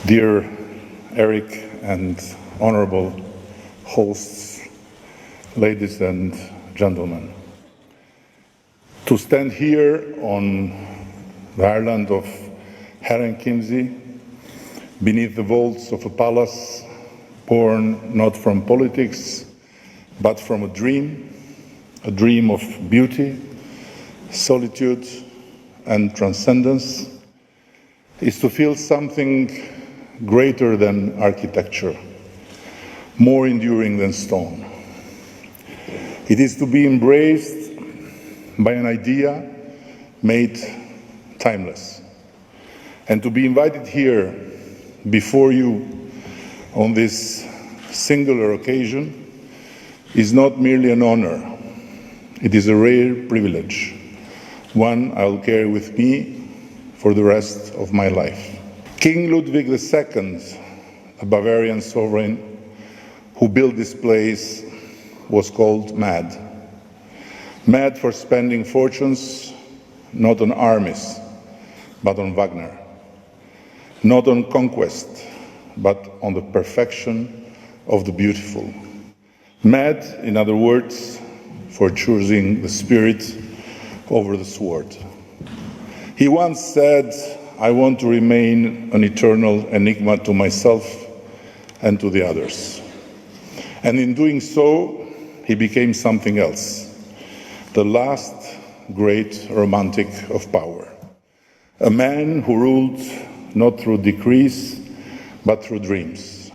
Dear Eric and honorable hosts, ladies and gentlemen, to stand here on the island of Herrenchiemsee, beneath the vaults of a palace born not from politics, but from a dream of beauty, solitude, and transcendence, is to feel something greater than architecture, more enduring than stone. It is to be embraced by an idea made timeless, and to be invited here before you on this singular occasion is not merely an honor, it is a rare privilege, one I'll carry with me for the rest of my life. King Ludwig II, a Bavarian sovereign who built this place, was called mad. Mad for spending fortunes not on armies, but on Wagner. Not on conquest, but on the perfection of the beautiful. Mad, in other words, for choosing the spirit over the sword. He once said, "I want to remain an eternal enigma to myself and to the others." And in doing so, he became something else, the last great romantic of power. A man who ruled not through decrees, but through dreams.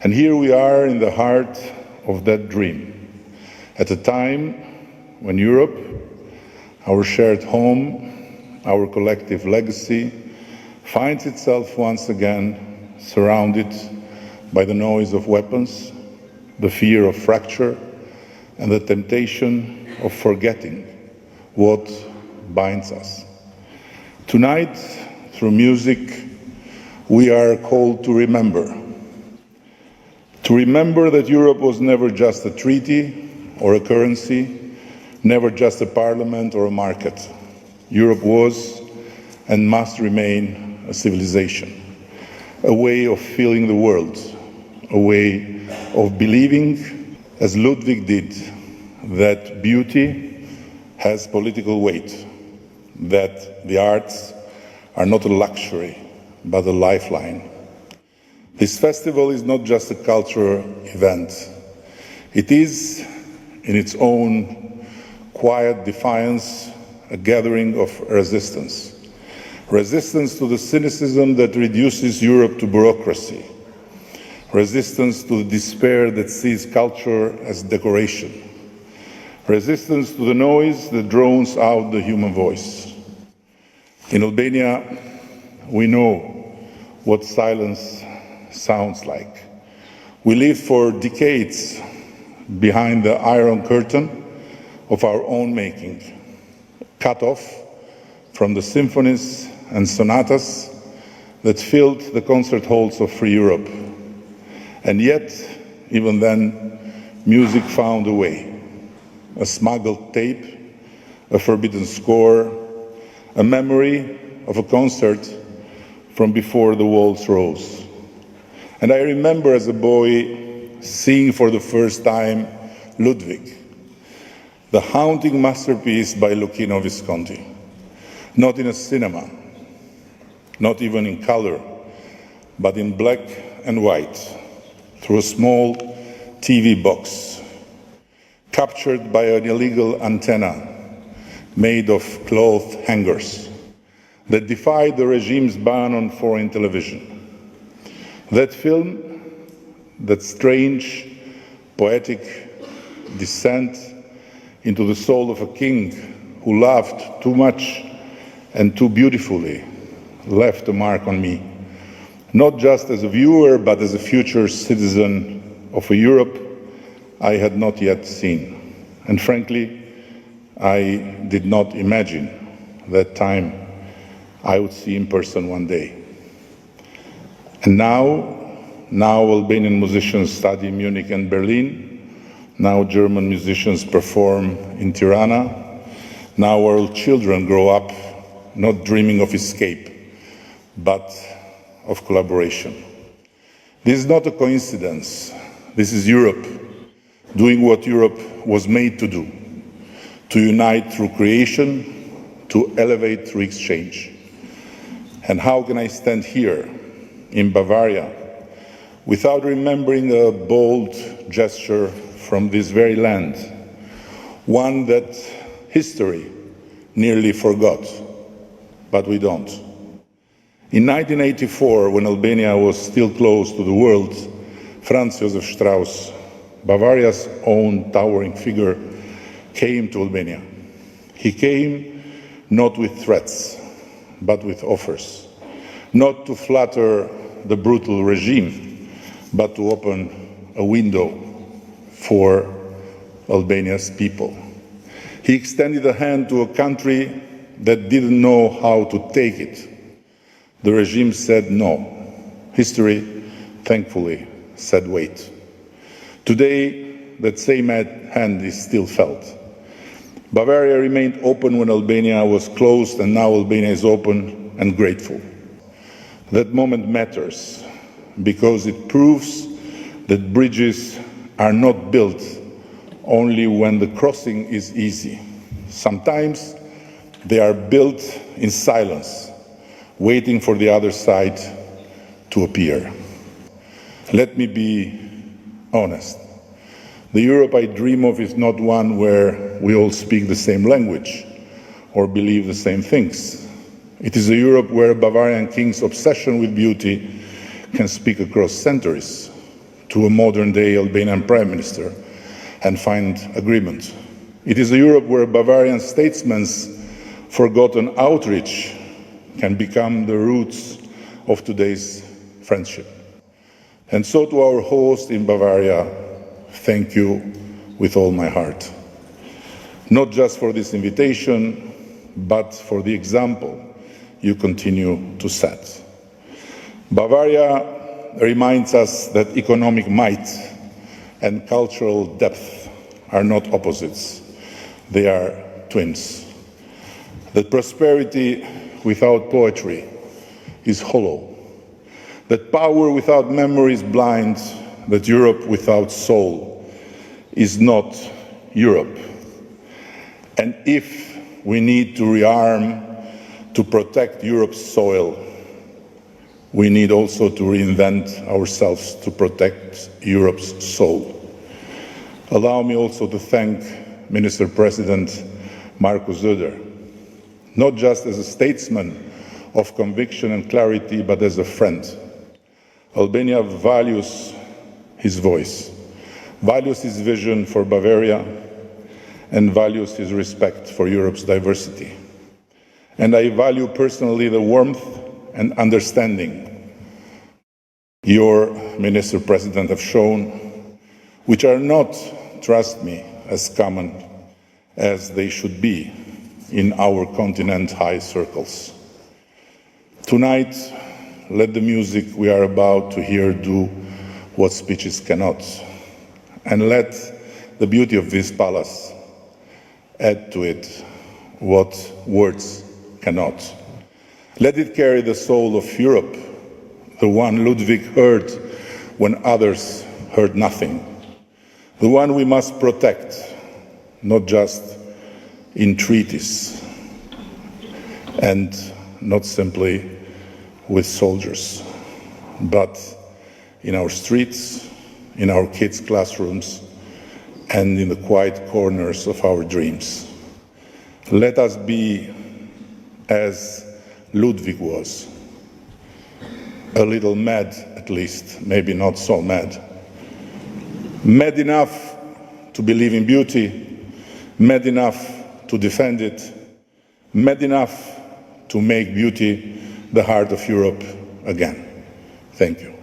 And here we are in the heart of that dream, at a time when Europe, our shared home, our collective legacy, finds itself once again surrounded by the noise of weapons, the fear of fracture, and the temptation of forgetting what binds us. Tonight, through music, we are called to remember. To remember that Europe was never just a treaty or a currency, never just a parliament or a market. Europe was and must remain a civilization, a way of feeling the world, a way of believing, as Ludwig did, that beauty has political weight, that the arts are not a luxury, but a lifeline. This festival is not just a cultural event. It is, in its own quiet defiance, a gathering of resistance. Resistance to the cynicism that reduces Europe to bureaucracy. Resistance to the despair that sees culture as decoration. Resistance to the noise that drowns out the human voice. In Albania, we know what silence sounds like. We lived for decades behind the iron curtain of our own making, cut off from the symphonies and sonatas that filled the concert halls of free Europe. And yet, even then, music found a way. A smuggled tape, a forbidden score, a memory of a concert from before the walls rose. And I remember as a boy seeing for the first time Ludwig, the haunting masterpiece by Luchino Visconti. Not in a cinema, not even in color, but in black and white, through a small TV box, captured by an illegal antenna made of cloth hangers that defied the regime's ban on foreign television. That film, that strange, poetic descent into the soul of a king who loved too much and too beautifully, left a mark on me, not just as a viewer, but as a future citizen of a Europe I had not yet seen. And frankly, I did not imagine that time I would see in person one day. And now Albanian musicians study in Munich and Berlin. Now German musicians perform in Tirana. Now our children grow up not dreaming of escape, but of collaboration. This is not a coincidence. This is Europe doing what Europe was made to do, to unite through creation, to elevate through exchange. And how can I stand here in Bavaria without remembering a bold gesture from this very land, one that history nearly forgot, but we don't. In 1984, when Albania was still close to the world, Franz Josef Strauss, Bavaria's own towering figure, came to Albania. He came not with threats, but with offers, not to flatter the brutal regime, but to open a window for Albania's people. He extended a hand to a country that didn't know how to take it. The regime said no. History, thankfully, said wait. Today, that same hand is still felt. Bavaria remained open when Albania was closed, and now Albania is open and grateful. That moment matters because it proves that bridges are not built only when the crossing is easy. Sometimes they are built in silence, waiting for the other side to appear. Let me be honest. The Europe I dream of is not one where we all speak the same language or believe the same things. It is a Europe where a Bavarian king's obsession with beauty can speak across centuries to a modern-day Albanian prime minister and find agreement. It is a Europe where a Bavarian statesman's forgotten outreach can become the roots of today's friendship. And so to our host in Bavaria, thank you with all my heart. Not just for this invitation, but for the example you continue to set. Bavaria reminds us that economic might and cultural depth are not opposites. They are twins. That prosperity without poetry is hollow. That power without memory is blind. That Europe without soul is not Europe. And if we need to rearm to protect Europe's soil, we need also to reinvent ourselves to protect Europe's soul. Allow me also to thank Minister President Markus Söder, not just as a statesman of conviction and clarity, but as a friend. Albania values his voice, values his vision for Bavaria, and values his respect for Europe's diversity. And I value personally the warmth and understanding your Minister President have shown, which are not, trust me, as common as they should be in our continent high circles. Tonight, let the music we are about to hear do what speeches cannot, and let the beauty of this palace add to it what words cannot. Let it carry the soul of Europe, the one Ludwig heard when others heard nothing, the one we must protect, not just in treaties and not simply with soldiers, but in our streets, in our kids' classrooms, and in the quiet corners of our dreams. Let us be as Ludwig was, a little mad at least, maybe not so mad. Mad enough to believe in beauty, mad enough to defend it, mad enough to make beauty the heart of Europe again. Thank you.